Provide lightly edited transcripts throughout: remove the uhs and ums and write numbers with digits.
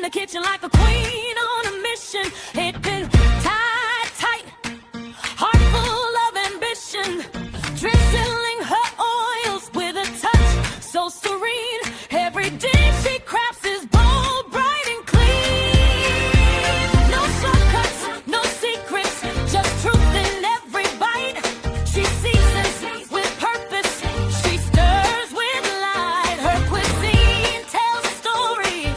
the kitchen like a queen on a mission. It been tight, heart full of ambition, drizzling her oils with a touch so serene. Every dish she crafts is bold, bright and clean. No shortcuts, no secrets, just truth in every bite. She seasons with purpose, she stirs with light. Her cuisine tells a story,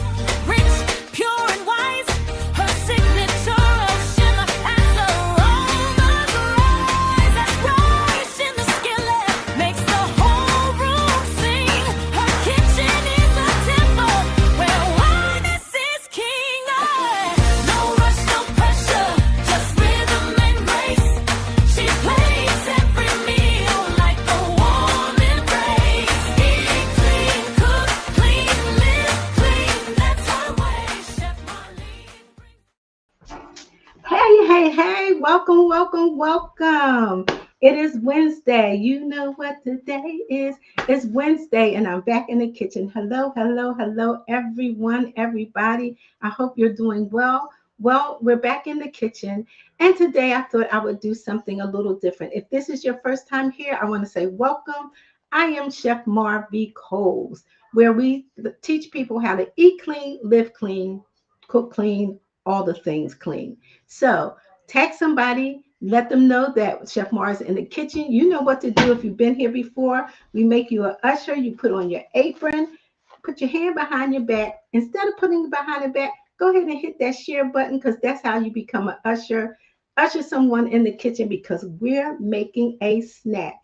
rich, pure and wise. Her signature of shimmer as aromas rise. That rush in the skillet makes the whole room sing. Her kitchen is a temple where wildness is king. No rush, no pressure, just rhythm and grace. She plates every meal like a warm embrace. Eat clean, cook clean, live clean. That's her way. Chef Marlene brings. Hey, welcome. It is Wednesday. You know what today is. It's Wednesday, and I'm back in the kitchen. Hello, everyone, everybody. I hope you're doing well. Well, we're back in the kitchen, and today I thought I would do something a little different. If this is your first time here, I want to say welcome. I am Chef Marv Coles, where we teach people how to eat clean, live clean, cook clean, all the things clean. So tag somebody, let them know that Chef Mars is in the kitchen. You know what to do if you've been here before. We make you an usher. You put on your apron, put your hand behind your back. Instead of putting it behind the back, go ahead and hit that share button, because that's how you become an usher. Usher someone in the kitchen, because we're making a snack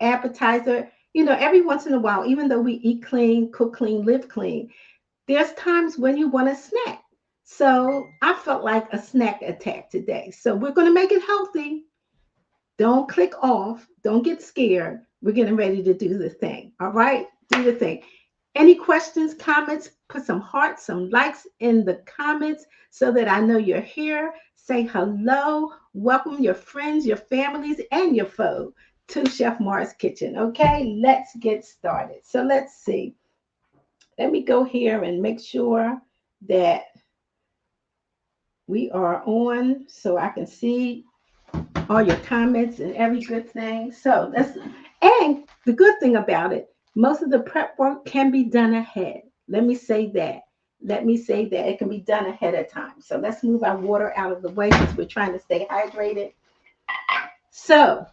appetizer. You know, every once in a while, even though we eat clean, cook clean, live clean, there's times when you want a snack. So I felt like a snack attack today. So we're going to make it healthy. Don't click off. Don't get scared. We're getting ready to do the thing. All right? Do the thing. Any questions, comments, put some hearts, some likes in the comments so that I know you're here. Say hello. Welcome your friends, your families, and your foe to Chef Mars Kitchen. Okay? Let's get started. So let's see. Let me go here and make sure that we are on so I can see all your comments and every good thing. So and the good thing about it, most of the prep work can be done ahead. Let me say that. It can be done ahead of time. So let's move our water out of the way because we're trying to stay hydrated. So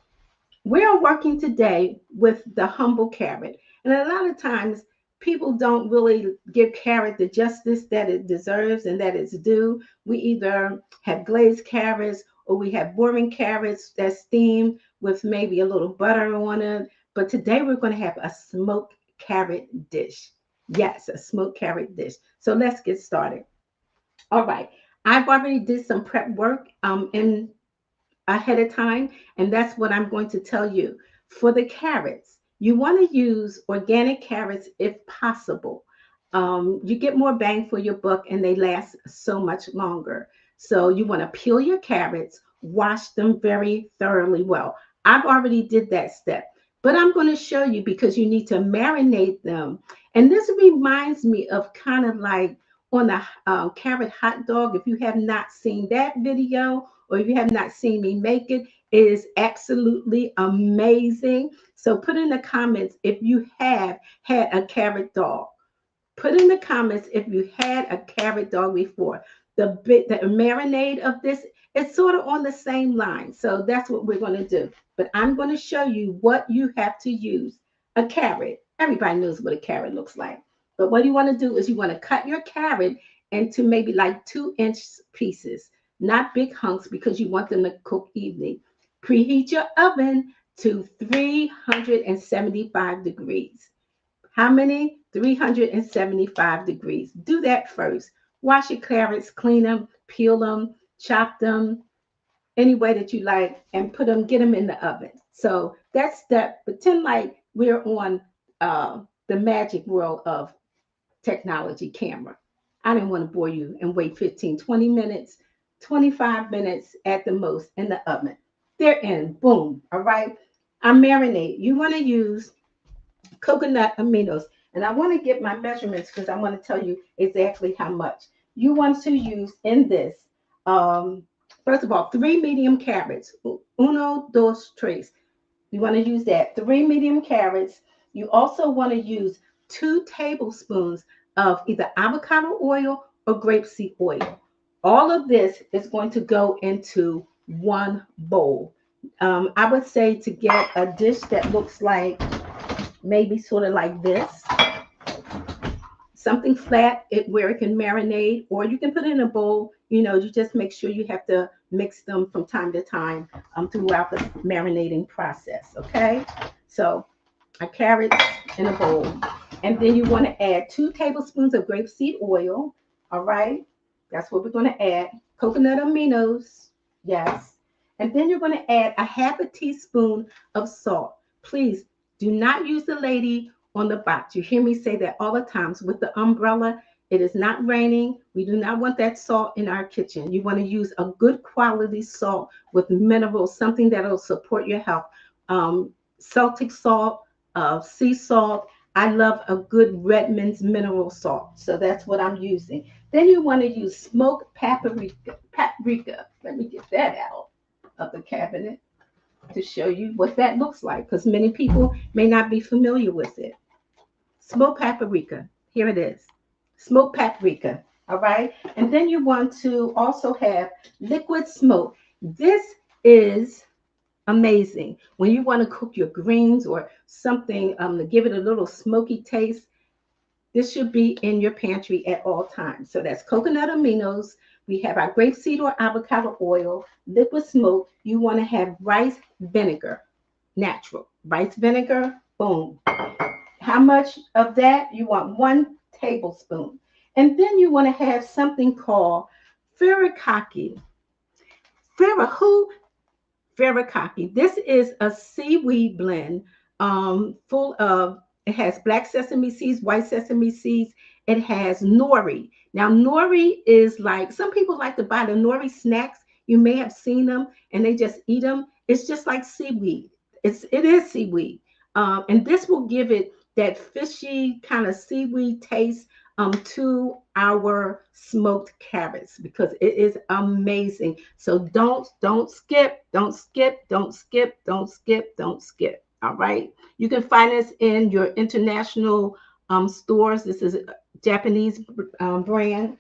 we're working today with the humble carrot. And a lot of times people don't really give carrot the justice that it deserves and that it's due. We either have glazed carrots or we have boring carrots that's steamed with maybe a little butter on it. But today we're going to have a smoked carrot dish. Yes, a smoked carrot dish. So let's get started. All right. I've already did some prep work in ahead of time, and that's what I'm going to tell you. For the carrots, you want to use organic carrots if possible. You get more bang for your buck and they last so much longer. So you want to peel your carrots, wash them very thoroughly well. I've already did that step, but I'm going to show you because you need to marinate them. And this reminds me of kind of like on a carrot hot dog. If you have not seen that video, or if you have not seen me make it, it is absolutely amazing. So put in the comments if you have had a carrot dog. Put in the comments if you had a carrot dog before. The marinade of this is sort of on the same line. So that's what we're going to do. But I'm going to show you what you have to use. A carrot. Everybody knows what a carrot looks like. But what you want to do is you want to cut your carrot into maybe like 2-inch pieces. Not big hunks, because you want them to cook evenly. Preheat your oven to 375 degrees. How many? 375 degrees. Do that first. Wash your carrots, clean them, peel them, chop them any way that you like, and get them in the oven. So that's that. Pretend like we're on the magic world of technology camera. I didn't want to bore you and wait 15, 20 minutes. 25 minutes at the most in the oven. They're in. Boom. All right. I marinate. You want to use coconut aminos. And I want to get my measurements because I want to tell you exactly how much. You want to use in this, um, first of all, 3 medium carrots. Uno, dos, tres. You want to use that. 3 medium carrots. You also want to use 2 tablespoons of either avocado oil or grapeseed oil. All of this is going to go into one bowl. I would say to get a dish that looks like maybe sort of like this, something flat where it can marinate, or you can put it in a bowl. You just make sure you have to mix them from time to time throughout the marinating process. Okay, so a carrot in a bowl, and then you want to add 2 tablespoons of grapeseed oil. All right, that's what we're going to add. Coconut aminos, yes, and then you're going to add a half a teaspoon of salt. Please do not use the lady on the box. You hear me say that all the times with the umbrella. It is not raining. We do not want that salt in our kitchen. You want to use a good quality salt with minerals, something that will support your health. Celtic salt, sea salt. I love a good Redmond's mineral salt. So that's what I'm using. Then you want to use smoked paprika. Paprika. Let me get that out of the cabinet to show you what that looks like because many people may not be familiar with it. Smoked paprika. Here it is. Smoked paprika. All right. And then you want to also have liquid smoke. This is amazing. When you want to cook your greens or something to give it a little smoky taste, this should be in your pantry at all times. So that's coconut aminos. We have our grapeseed or avocado oil, liquid smoke. You want to have rice vinegar, natural rice vinegar. Boom. How much of that? You want 1 tablespoon. And then you want to have something called furikake. Who? Furikake. This is a seaweed blend full of, it has black sesame seeds, white sesame seeds. It has nori. Now, nori is like, some people like to buy the nori snacks. You may have seen them and they just eat them. It's just like seaweed. It is seaweed. And this will give it that fishy kind of seaweed taste to our smoked carrots because it is amazing. So don't skip, don't skip, don't skip, don't skip, don't skip. All right. You can find this in your international stores. This is a Japanese brand.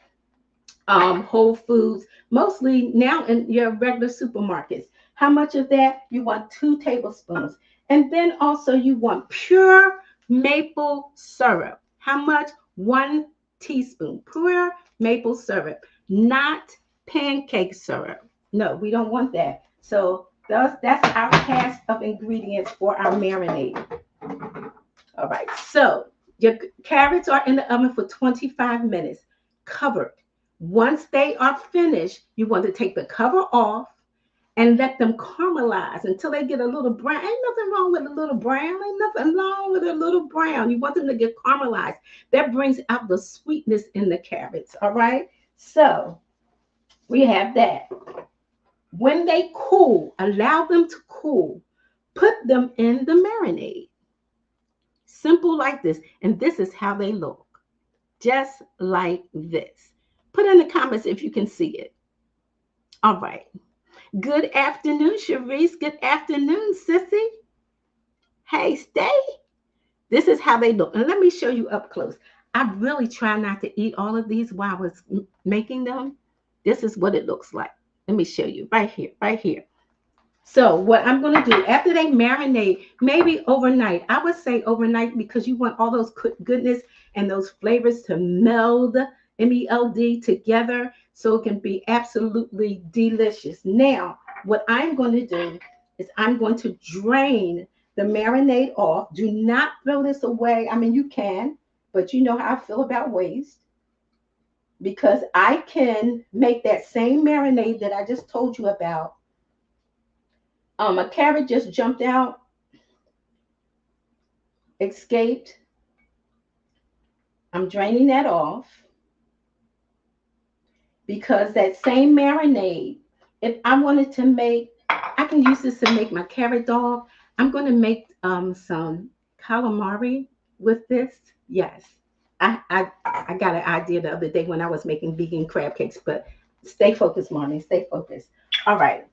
Whole Foods, mostly now in your regular supermarkets. How much of that? You want 2 tablespoons. And then also you want pure maple syrup. How much? 1 teaspoon. Pure maple syrup, not pancake syrup. No, we don't want that. So that's our cast of ingredients for our marinade. All right, so your carrots are in the oven for 25 minutes, covered. Once they are finished, you want to take the cover off and let them caramelize until they get a little brown. Ain't nothing wrong with a little brown. Ain't nothing wrong with a little brown. You want them to get caramelized. That brings out the sweetness in the carrots. All right, so we have that. When they cool, allow them to cool. Put them in the marinade. Simple like this. And this is how they look. Just like this. Put in the comments if you can see it. All right. Good afternoon, Sharice. Good afternoon, Sissy. Hey, stay. This is how they look. And let me show you up close. I really try not to eat all of these while I was making them. This is what it looks like. Let me show you right here, right here. So what I'm going to do after they marinate, maybe overnight, I would say overnight because you want all those goodness and those flavors to meld, M-E-L-D, together so it can be absolutely delicious. Now, what I'm going to do is I'm going to drain the marinade off. Do not throw this away. I mean, you can, but you know how I feel about waste because I can make that same marinade that I just told you about. A carrot just jumped out, escaped. I'm draining that off because that same marinade, if I wanted to make, I can use this to make my carrot dog. I'm going to make some calamari. with this? Yes. I got an idea the other day when I was making vegan crab cakes, but stay focused, Marlene. Stay focused. All right.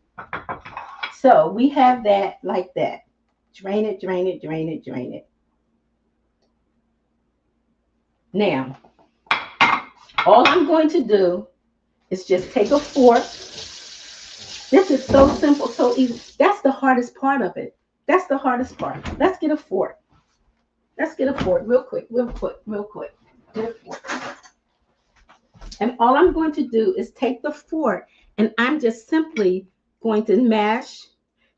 So we have that like that. Drain it, drain it, drain it, drain it. Now, all I'm going to do is just take a fork. This is so simple, so easy. That's the hardest part of it. That's the hardest part. Let's get a fork. Let's get a fork real quick, real quick, real quick. Get a fork. And all I'm going to do is take the fork and I'm just simply going to mash,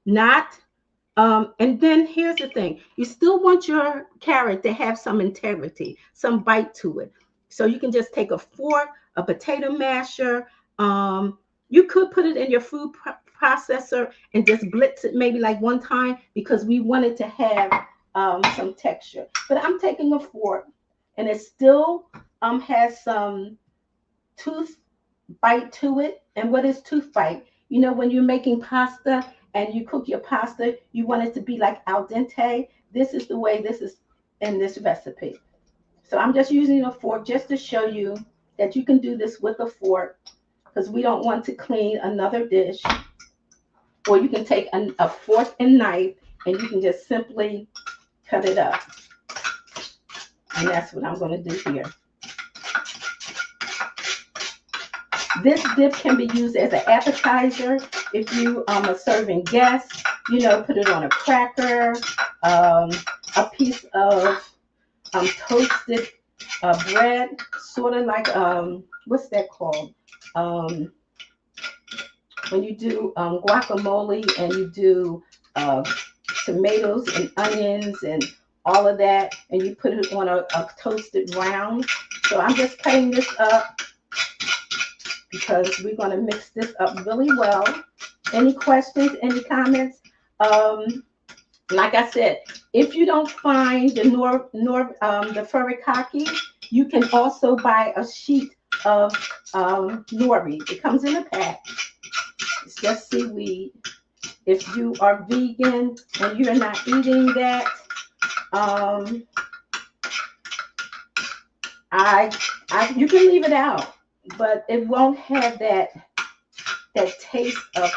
not, and then here's the thing. You still want your carrot to have some integrity, some bite to it. So you can just take a fork, a potato masher. You could put it in your food processor and just blitz it maybe like one time because we want it to have some texture. But I'm taking a fork and it still has some tooth bite to it. And what is tooth bite? You know, when you're making pasta and you cook your pasta, you want it to be like al dente. This is the way this is in this recipe. So I'm just using a fork just to show you that you can do this with a fork because we don't want to clean another dish. Or you can take a fork and knife and you can just simply cut it up. And that's what I'm going to do here. This dip can be used as an appetizer if you are serving guests. You know, put it on a cracker, a piece of toasted bread, sort of like what's that called? When you do guacamole and you do tomatoes and onions and all of that, and you put it on a toasted round. So I'm just cutting this up because we're going to mix this up really well. Any questions, any comments? Like I said, if you don't find the the furikake, you can also buy a sheet of nori. It comes in a pack. It's just seaweed. If you are vegan and you're not eating that, you can leave it out, but it won't have that taste of.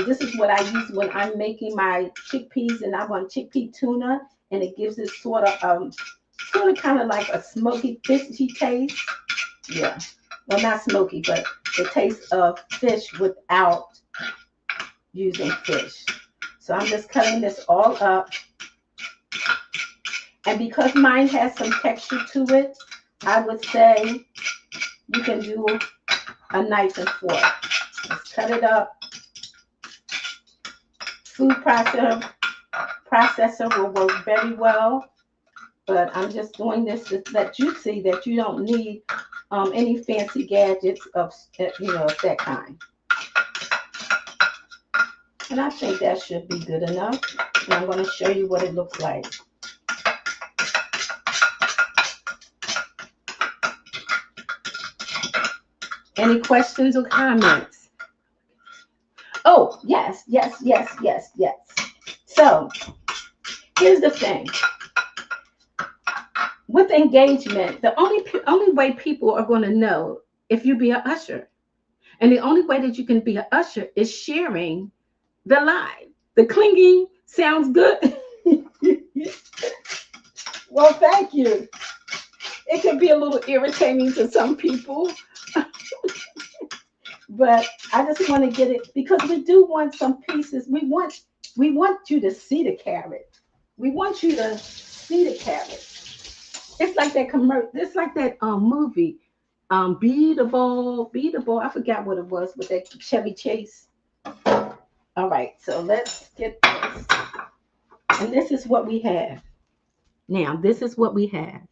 This is what I use when I'm making my chickpeas, and I want chickpea tuna, and it gives it sort of kind of like a smoky, fishy taste. Yeah, well, not smoky, but the taste of fish without using fish. So I'm just cutting this all up. And because mine has some texture to it, I would say you can do a knife and fork. Let's cut it up. Food processor will work very well, but I'm just doing this to let you see that you don't need any fancy gadgets of that kind. And I think that should be good enough. And I'm going to show you what it looks like. Any questions or comments? Oh, yes. So, here's the thing. With engagement, the only way people are going to know if you be an usher. And the only way that you can be an usher is sharing the live. The clinging sounds good. Well, thank you. It can be a little irritating to some people. But I just want to get it because we do want some pieces. We want you to see the carrot. We want you to see the carrot. It's like that It's like that movie, Beatable. I forgot what it was with that Chevy Chase. All right, so let's get this. And this is what we have. Now, this is what we have.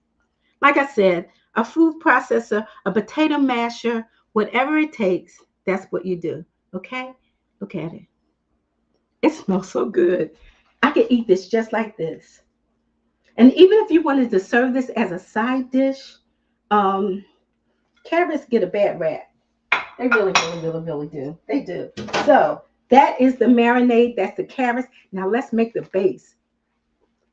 Like I said, a food processor, a potato masher, whatever it takes, that's what you do. Okay? Look at it. It smells so good. I could eat this just like this. And even if you wanted to serve this as a side dish, carrots get a bad rap. They really do. They do. So that is the marinade. That's the carrots. Now let's make the base.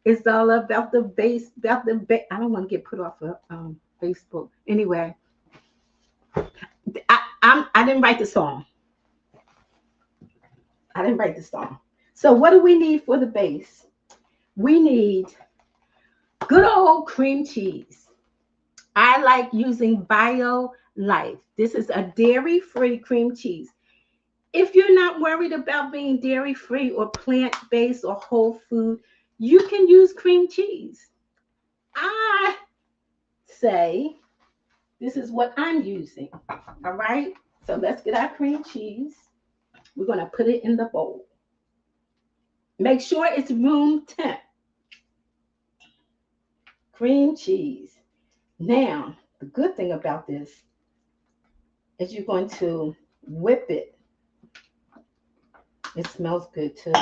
It's all about the base, about the base. I don't want to get put off of Facebook. Anyway, I didn't write the song. I didn't write the song. So what do we need for the base? We need good old cream cheese. I like using Bio Life. This is a dairy-free cream cheese. If you're not worried about being dairy-free or plant-based or whole food, you can use cream cheese. I say this is what I'm using. All right. So let's get our cream cheese. We're going to put it in the bowl. Make sure it's room temp. Cream cheese. Now, the good thing about this is you're going to whip it. It smells good too.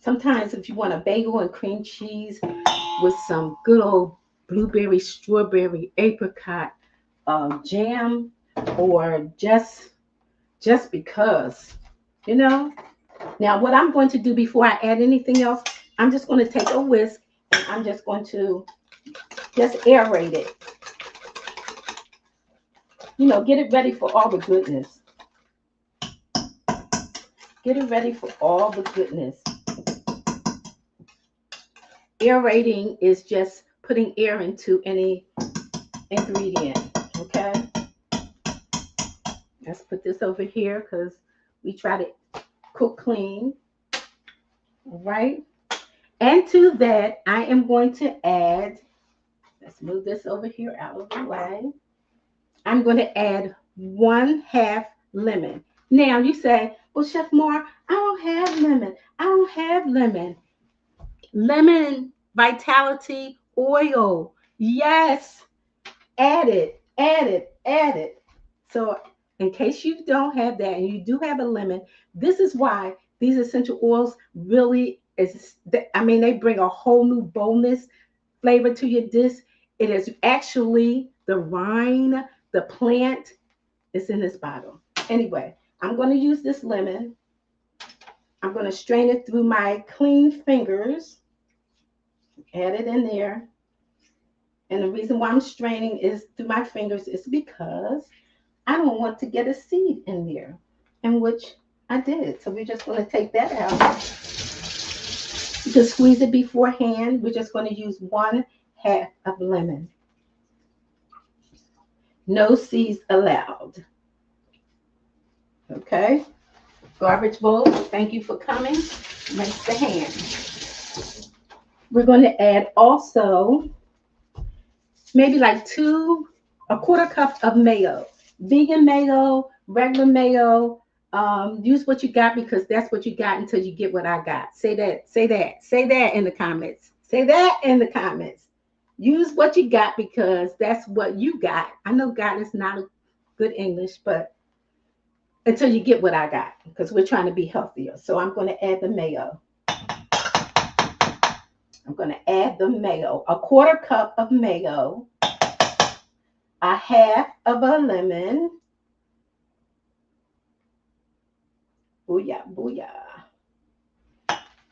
Sometimes if you want a bagel and cream cheese with some good old blueberry, strawberry, apricot jam, or just because, you know. Now, what I'm going to do before I add anything else, I'm just going to take a whisk and I'm just going to just aerate it. You know, get it ready for all the goodness. Get it ready for all the goodness. Aerating is just putting air into any ingredient, okay? Let's put this over here because we try to cook clean. All right. And to that, I am going to add, let's move this over here out of the way. I'm going to add 1/2 lemon. Now you say, well, Chef Mar, I don't have lemon. I don't have lemon. Lemon vitality oil. Yes. Add it, add it, add it. So in case you don't have that and you do have a lemon, this is why these essential oils really is, I mean, they bring a whole new boldness, flavor to your dish. It is actually the rind, the plant is in this bottle. Anyway, I'm going to use this lemon. I'm going to strain it through my clean fingers. Add it in there. And the reason why I'm straining is through my fingers is because I don't want to get a seed in there, in which I did. So we're just going to take that out. You can squeeze it beforehand. We're just going to use 1/2 of lemon. No seeds allowed. Okay. Garbage bowl. Thank you for coming. Rinse the hand. We're going to add also maybe like 1/4 cup of mayo. Vegan mayo, regular mayo. Use what you got because that's what you got until you get what I got. Say that, say that, say that in the comments. Say that in the comments. Use what you got because that's what you got. I know God is not a good English, but until you get what I got because we're trying to be healthier. So I'm going to add the mayo. I'm going to add the mayo. 1/4 cup of mayo. 1/2 of a lemon. Booyah, booyah.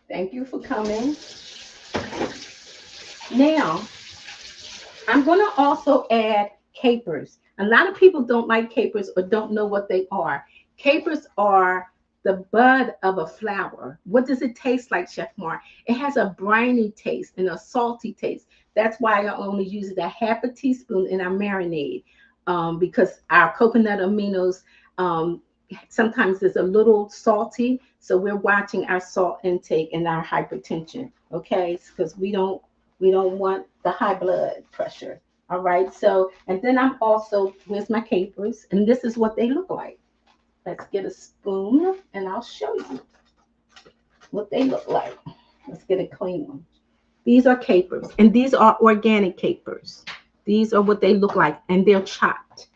Thank you for coming. Now, I'm going to also add capers. A lot of people don't like capers or don't know what they are. Capers are the bud of a flower. What does it taste like, Chef Mar? It has a briny taste and a salty taste. That's why I only use it 1/2 teaspoon in our marinade because our coconut aminos sometimes is a little salty. So we're watching our salt intake and our hypertension, okay? Because we don't want the high blood pressure. All right. So, and then I'm also, where's my capers? And this is what they look like. Let's get a spoon and I'll show you what they look like. Let's get a clean one. These are capers and these are organic capers. These are what they look like and they're chopped.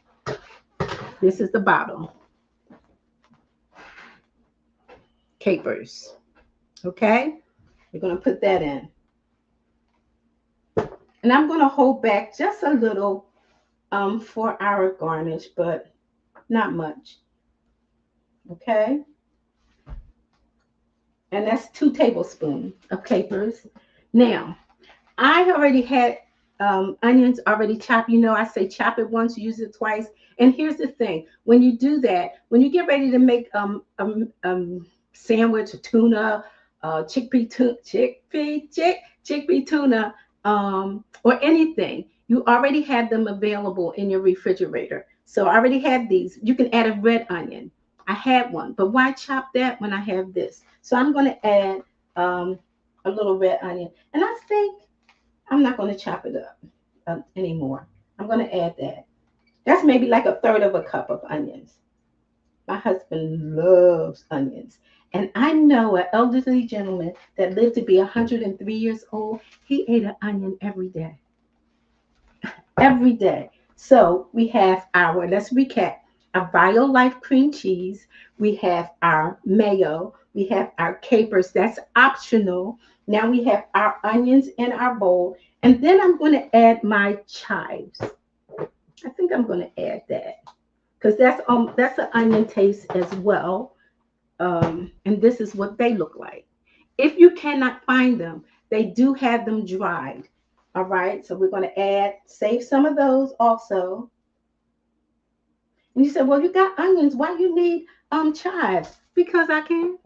This is the bottle. Capers. Okay. We're going to put that in. And I'm going to hold back just a little for our garnish, but not much. Okay. And that's 2 tablespoons of capers. Now, I already had onions already chopped. You know, I say chop it once, use it twice. And here's the thing: when you do that, when you get ready to make sandwich, tuna, chickpea tuna, or anything, you already had them available in your refrigerator. So I already had these. You can add a red onion. I had one, but why chop that when I have this? So I'm going to add a little red onion, and I think I'm not going to chop it up anymore. I'm going to add that. That's maybe like a third of a cup of onions. My husband loves onions. And I know an elderly gentleman that lived to be 103 years old. He ate an onion every day. Every day. So we have our, let's recap, our Bio Life cream cheese. We have our mayo. We have our capers. That's optional. Now we have our onions in our bowl. And then I'm going to add my chives. I think I'm going to add that because that's an onion taste as well. And this is what they look like. If you cannot find them, they do have them dried. All right, so we're going to save some of those also. And you said, well, you got onions. Why you need chives? Because I can.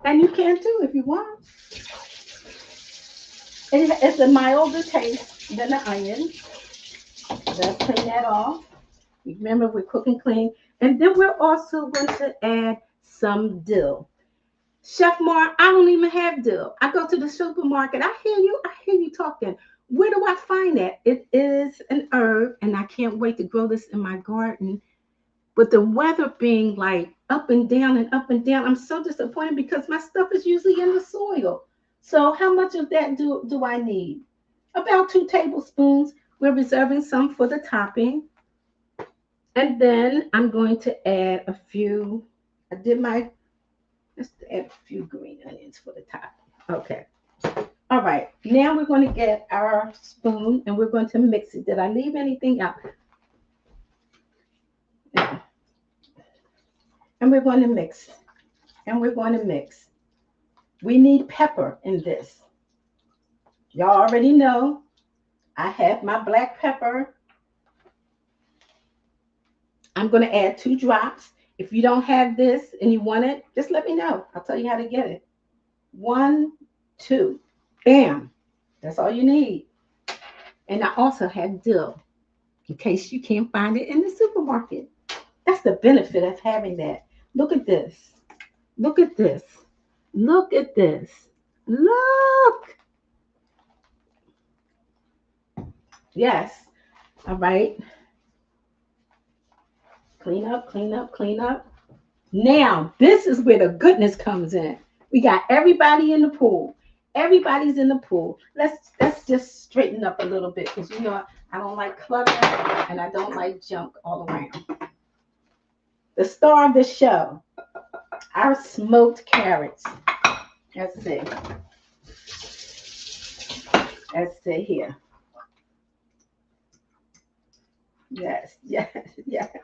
And you can too if you want. It's a milder taste than the onion. Let's clean that off. Remember, we're cooking clean. And then we're also going to add some dill. Chef Mar, I don't even have dill. I go to the supermarket. I hear you talking. Where do I find that? It is an herb, and I can't wait to grow this in my garden. But the weather being like up and down and up and down, I'm so disappointed because my stuff is usually in the soil. So how much of that do I need? About 2 tablespoons. We're reserving some for the topping. And then I'm going to add a few. Let's add a few green onions for the top. Okay. All right. Now we're going to get our spoon and we're going to mix it. Did I leave anything out? No. And we're going to mix. And we're going to mix. We need pepper in this. Y'all already know I have my black pepper. I'm going to add 2 drops. If you don't have this and you want it, just let me know. I'll tell you how to get it. 1, 2. Bam. That's all you need. And I also have dill in case you can't find it in the supermarket. That's the benefit of having that. Look at this. Look at this. Look at this. Look. Yes. All right. Clean up, clean up, clean up. Now, this is where the goodness comes in. We got everybody in the pool. Everybody's in the pool. Let's just straighten up a little bit because you know I don't like clutter and I don't like junk all around. The star of the show, our smoked carrots. Let's see. Let's see here. Yes, yes, yes.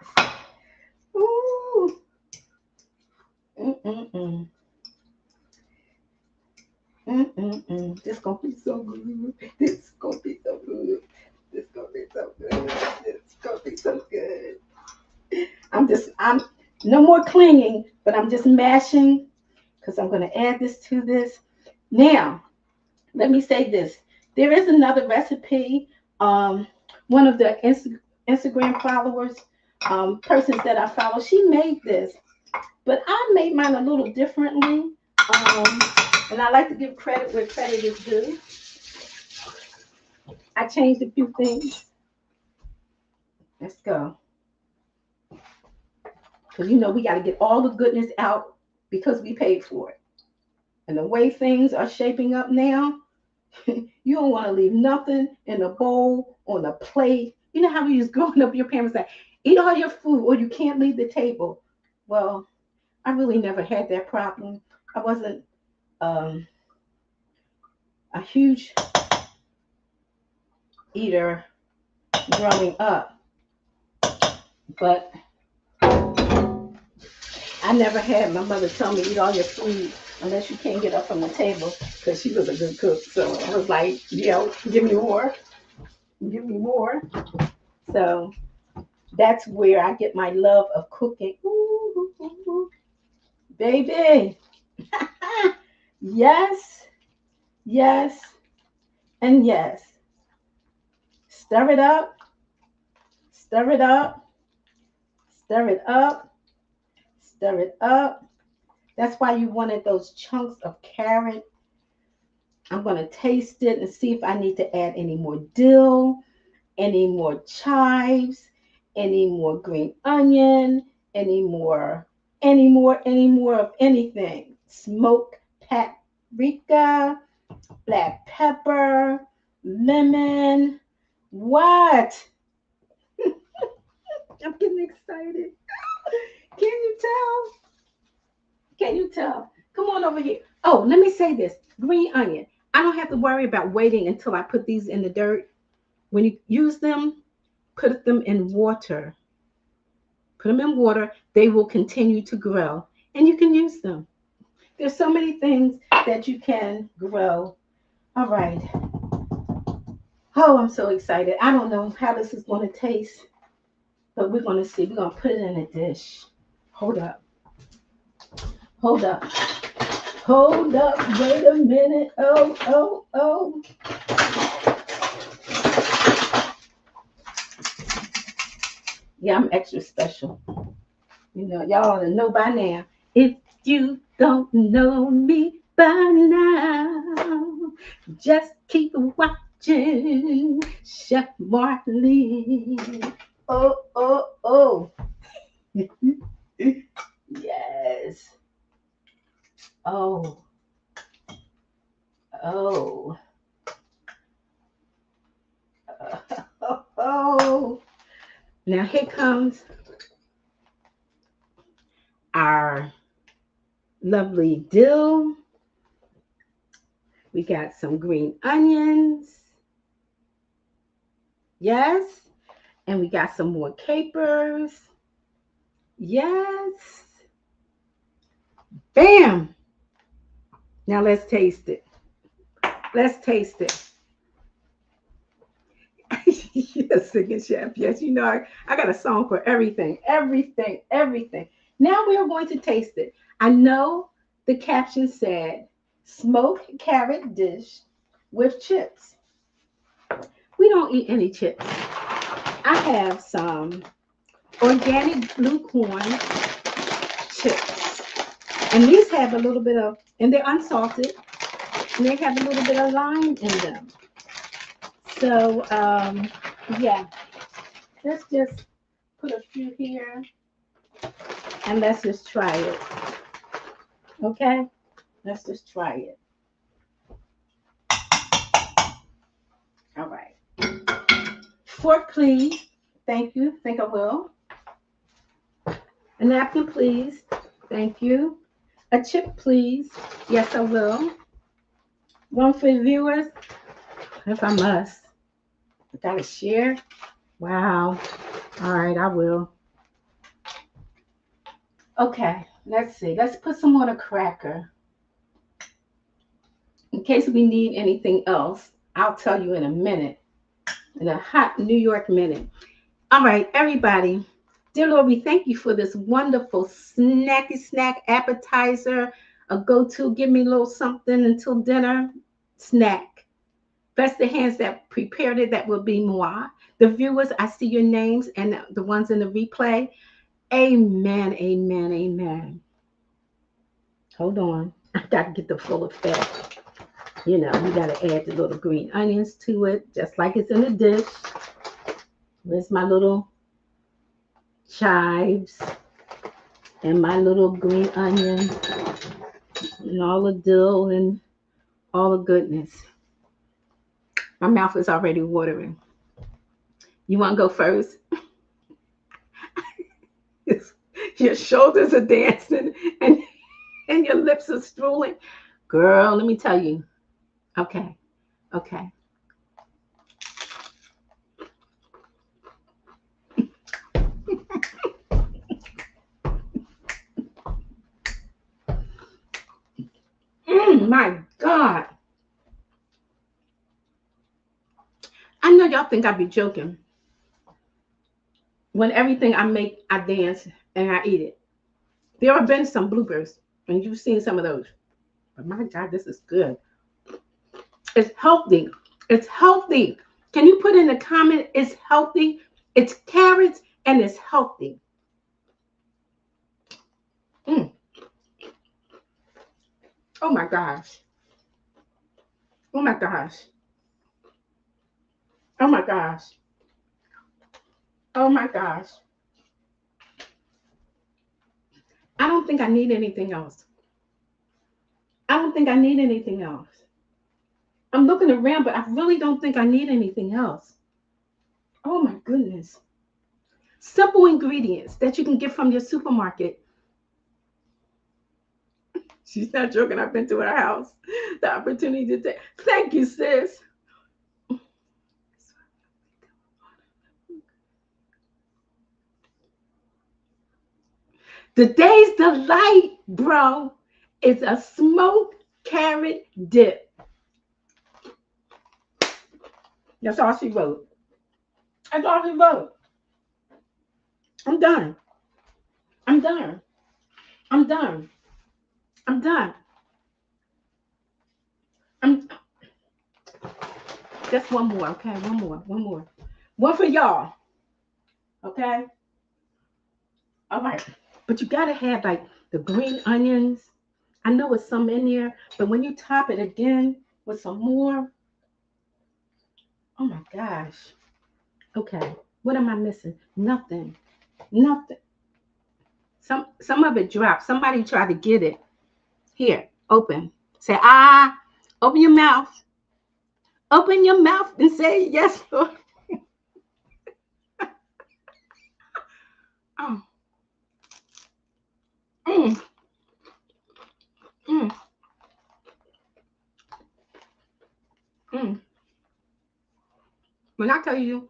Ooh. Mm-mm-mm. Mm-mm-mm. This gonna be so good. This gonna be so good. This gonna be so good. This gonna be so good. I'm no more clinging, but I'm just mashing because I'm gonna add this to this. Now, let me say this. There is another recipe. One of the Instagram followers, persons that I follow, she made this, but I made mine a little differently. And I like to give credit where credit is due. I changed a few things. Let's go. Because you know we got to get all the goodness out because we paid for it. And the way things are shaping up now, you don't want to leave nothing in a bowl, on a plate. You know how we was growing up, your parents said, eat all your food or you can't leave the table. Well, I really never had that problem. I wasn't a huge eater growing up, but I never had my mother tell me eat all your food unless you can't get up from the table, because she was a good cook. So I was like, give me more, give me more. So that's where I get my love of cooking. Ooh, ooh, ooh, ooh. Baby. Yes, yes, and yes. Stir it up, stir it up, stir it up, stir it up. That's why you wanted those chunks of carrot. I'm going to taste it and see if I need to add any more dill, any more chives, any more green onion, any more of anything. Smoked paprika, black pepper, lemon. What? I'm getting excited. Can you tell? Can you tell? Come on over here. Oh, let me say this. Green onion. I don't have to worry about waiting until I put these in the dirt. When you use them, put them in water. Put them in water. They will continue to grow and you can use them. There's so many things that you can grow. All right. Oh, I'm so excited. I don't know how this is going to taste, but we're going to see. We're going to put it in a dish. Hold up. Hold up. Hold up. Wait a minute. Oh, oh, oh. Yeah, I'm extra special. You know, y'all ought to know by now. If you don't know me by now, just keep watching Chef Marlene. Oh, oh, oh. Yes. Oh, oh. Oh. Now here comes our lovely dill. We got some green onions. Yes. And we got some more capers. Yes. Bam. Now let's taste it. Let's taste it. Yes, singing chef. Yes, you know, I got a song for everything, everything, everything. Now we are going to taste it. I know the caption said smoked carrot dish with chips. We don't eat any chips. I have some organic blue corn chips. And these have a little bit of, and they're unsalted, and they have a little bit of lime in them. So, yeah, let's just put a few here and let's just try it. Okay? Let's just try it. All right. Fork, please. Thank you. Think I will. A napkin, please. Thank you. A chip, please. Yes, I will. One for the viewers, if I must. I gotta share. Wow. All right, I will. Okay, let's see. Let's put some on a cracker. In case we need anything else, I'll tell you in a minute. In a hot New York minute. All right, everybody. Dear Lord, we thank you for this wonderful snacky snack appetizer, a go-to, give me a little something until dinner snack. Bless the hands that prepared it, that will be moi. The viewers, I see your names and the ones in the replay. Amen, amen, amen. Hold on. I got to get the full effect. You know, we got to add the little green onions to it, just like it's in the dish. Where's my little chives and my little green onion and all the dill and all the goodness. My mouth is already watering. You want to go first? Your shoulders are dancing and your lips are drooling. Girl, let me tell you. Okay, okay. My God. I know y'all think I be joking. When everything I make, I dance and I eat it. There have been some bloopers, and you've seen some of those. But my God, this is good. It's healthy. It's healthy. Can you put in the comment, it's healthy? It's carrots and it's healthy. Mm. Oh my gosh. Oh my gosh. Oh my gosh. Oh my gosh. I don't think I need anything else. I don't think I need anything else. I'm looking around, but I really don't think I need anything else. Oh my goodness. Simple ingredients that you can get from your supermarket. She's not joking. I've been to her house. The opportunity to take. Thank you, sis. Today's delight, bro, is a smoked carrot dip. That's all she wrote. That's all she wrote. I'm done. I'm done. I'm done. I'm done. I'm just one more, okay? One more. One more. One for y'all. Okay? All right. But you gotta have like the green onions. I know it's some in there, but when you top it again with some more, oh my gosh. Okay. What am I missing? Nothing. Nothing. Some of it dropped. Somebody tried to get it. Here, open. Say, ah, open your mouth. Open your mouth and say yes, Lord. Oh. Mm, mm, mm. When I tell you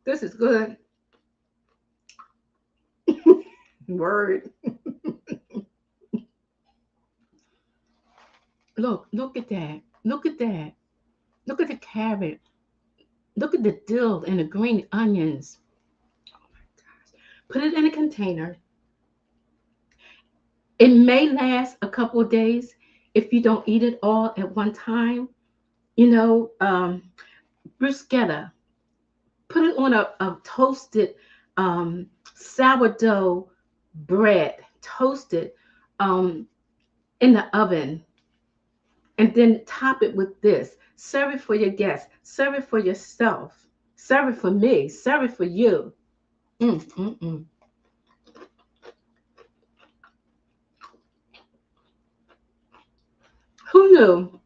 this is good, word. Look at that. Look at that. Look at the carrot. Look at the dill and the green onions. Oh my gosh. Put it in a container. It may last a couple of days if you don't eat it all at one time. You know, bruschetta. Put it on a toasted sourdough bread, toasted in the oven, and then top it with this. Serve it for your guests. Serve it for yourself. Serve it for me. Serve it for you. Mm, mm, mm. Who knew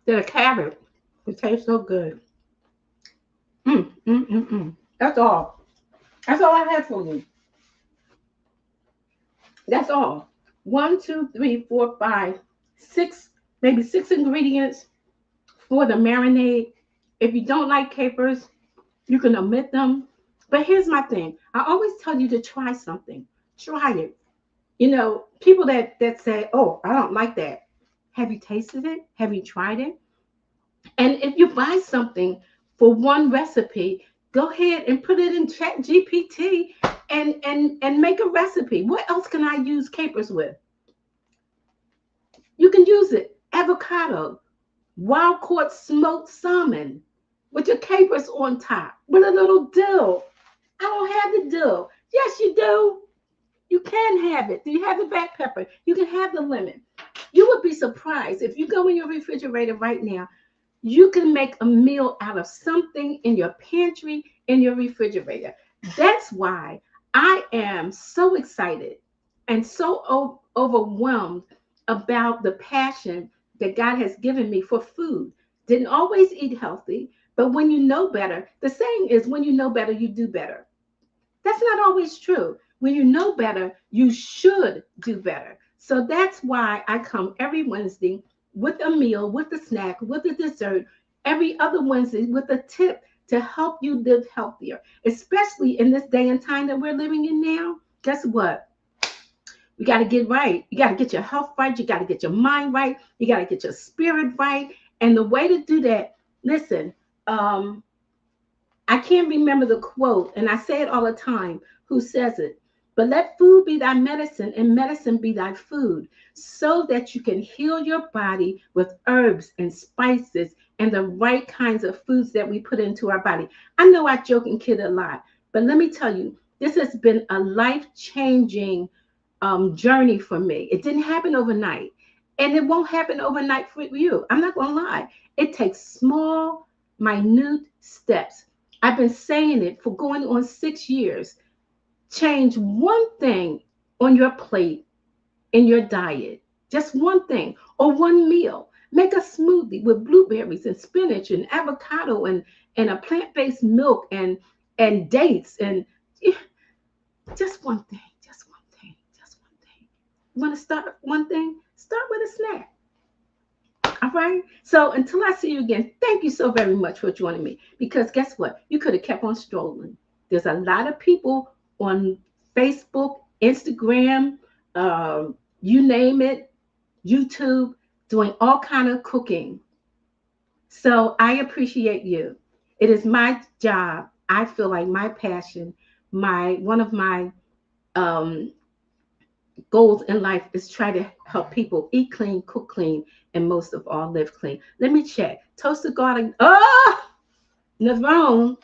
that a carrot would taste so good? Mm, mm, mm, mm. That's all. That's all I have for you. That's all. One, two, three, four, five, six, maybe six ingredients for the marinade. If you don't like capers, you can omit them. But here's my thing. I always tell you to try something. Try it. You know, people that say, "Oh, I don't like that." Have you tasted it? Have you tried it? And if you buy something for one recipe, go ahead and put it in Chat GPT and make a recipe. What else can I use capers with? You can use it. Avocado, wild caught smoked salmon with your capers on top, with a little dill. I don't have the dill. Yes, you do. You can have it. Do you have the black pepper? You can have the lemon. You would be surprised if you go in your refrigerator right now. You can make a meal out of something in your pantry, in your refrigerator. That's why I am so excited and so overwhelmed about the passion that God has given me for food. Didn't always eat healthy, but when you know better, the saying is when you know better, you do better. That's not always true. When you know better, you should do better. So that's why I come every Wednesday with a meal, with a snack, with a dessert, every other Wednesday with a tip to help you live healthier, especially in this day and time that we're living in now. Guess what? You got to get right. You got to get your health right. You got to get your mind right. You got to get your spirit right. And the way to do that, listen, I can't remember the quote, and I say it all the time, who says it, but let food be thy medicine and medicine be thy food, so that you can heal your body with herbs and spices and the right kinds of foods that we put into our body. I know I joke and kid a lot, but let me tell you, this has been a life-changing journey for me. It didn't happen overnight, and it won't happen overnight for you. I'm not going to lie. It takes small, minute steps. I've been saying it for going on 6 years. Change one thing on your plate in your diet, just one thing, or one meal. Make a smoothie with blueberries and spinach and avocado and a plant-based milk and dates and just one thing, just one thing, just one thing. You want to start one thing? Start with a snack. All right. So until I see you again, thank you so very much for joining me. Because guess what? You could have kept on strolling. There's a lot of people on Facebook, Instagram, you name it, YouTube, doing all kind of cooking. So I appreciate you. It is my job. I feel like my passion, one of my goals in life is try to help people eat clean, cook clean, and most of all, live clean. Let me check. Toasted garlic. Oh, Navone.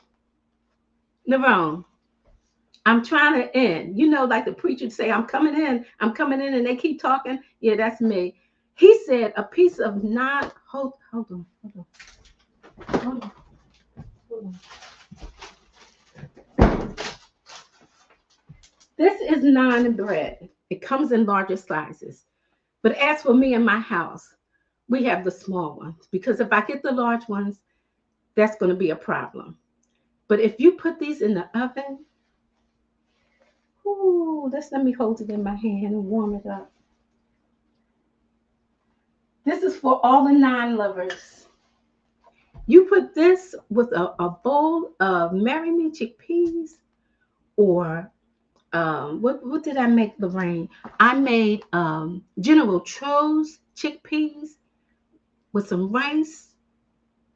I'm trying to end. You know, like the preacher say, I'm coming in, and they keep talking. Yeah, that's me. He said a piece of hold on. This is naan bread. It comes in larger sizes. But as for me and my house, we have the small ones, because if I get the large ones, that's going to be a problem. But if you put these in the oven, let me hold it in my hand and warm it up. This is for all the naan lovers. You put this with a bowl of Marry Me chickpeas, or what did I make, Lorraine? I made General Tso's chickpeas with some rice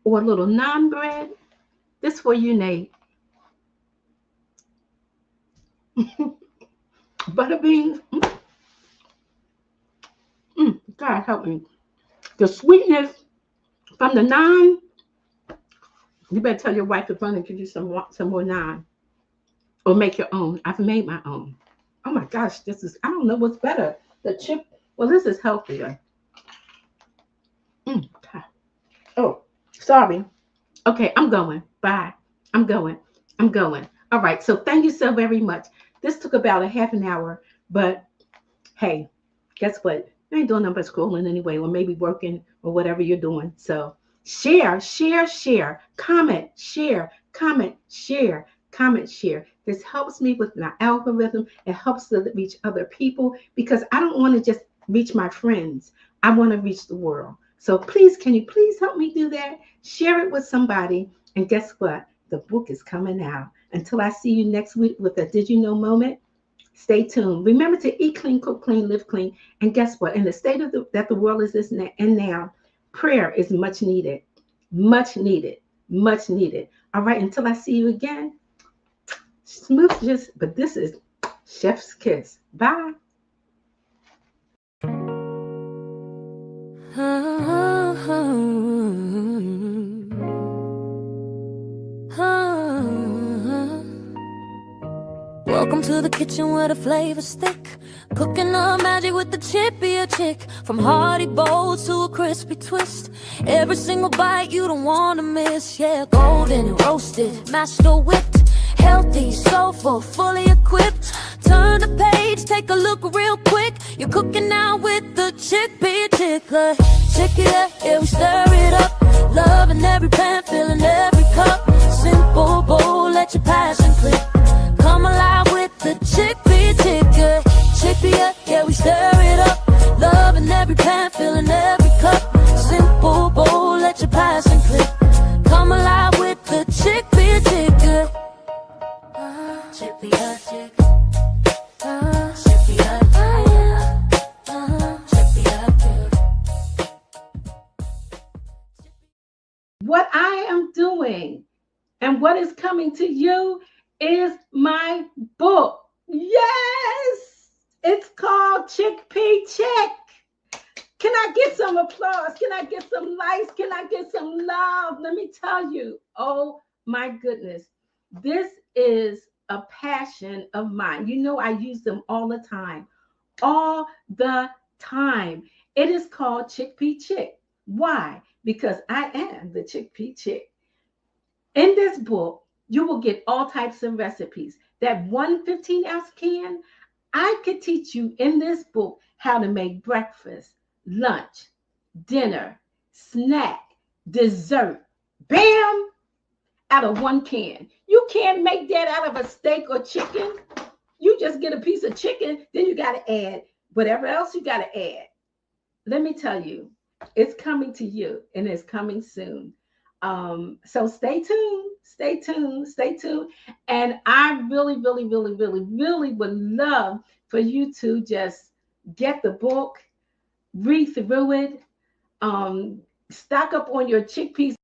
or a little naan bread. This for you, Nate. Butter beans. God help me. The sweetness from the naan. You better tell your wife to run and give you some more naan. Or make your own. I've made my own. Oh my gosh, I don't know what's better. The chip, well, this is healthier. Oh, sorry. Okay, I'm going. Bye. I'm going. All right, so thank you so very much. This took about a half an hour, but hey, guess what? I ain't doing nothing but scrolling anyway, or maybe working or whatever you're doing. So share, comment, share. This helps me with my algorithm. It helps to reach other people, because I don't want to just reach my friends. I want to reach the world. So please, can you please help me do that? Share it with somebody. And guess what? The book is coming out. Until I see you next week with a Did You Know moment, stay tuned. Remember to eat clean, cook clean, live clean. And guess what? In the state of that the world is in now, prayer is much needed. Much needed. All right, until I see you again, smooches, but this is Chef's Kiss. Bye. Welcome to the kitchen where the flavor's thick. Cooking up magic with the chippier chick. From hearty bowls to a crispy twist. Every single bite you don't want to miss. Yeah, golden and roasted, mashed or whipped. Healthy, soulful, fully equipped. Turn the page, take a look real quick. You're cooking now with the chickpea chick. Chick it up, yeah, we stir it up. Loving every pan, filling every cup. Simple bowl, let your passion click. Come alive with the chickpea chick. Chickpea, yeah, we stir it up. Loving every pan, filling every cup. Simple bowl, let your passion click. Come alive with the chickpea chick. Chickpea chick. Chickpea. doing. And what is coming to you is my book. Yes, it's called Chickpea Chick. Can I get some applause? Can I get some likes? Can I get some love? Let me tell you, oh my goodness, this is a passion of mine. You know, I use them all the time, all the time. It is called Chickpea Chick. Why? Because I am the Chickpea Chick. In this book, you will get all types of recipes. That one 15-ounce can, I could teach you in this book how to make breakfast, lunch, dinner, snack, dessert. Bam! Out of one can. You can't make that out of a steak or chicken. You just get a piece of chicken, then you got to add whatever else you got to add. Let me tell you, it's coming to you and it's coming soon. So stay tuned, stay tuned, stay tuned. And I really, really, really, really, really would love for you to just get the book, read through it, stock up on your chickpeas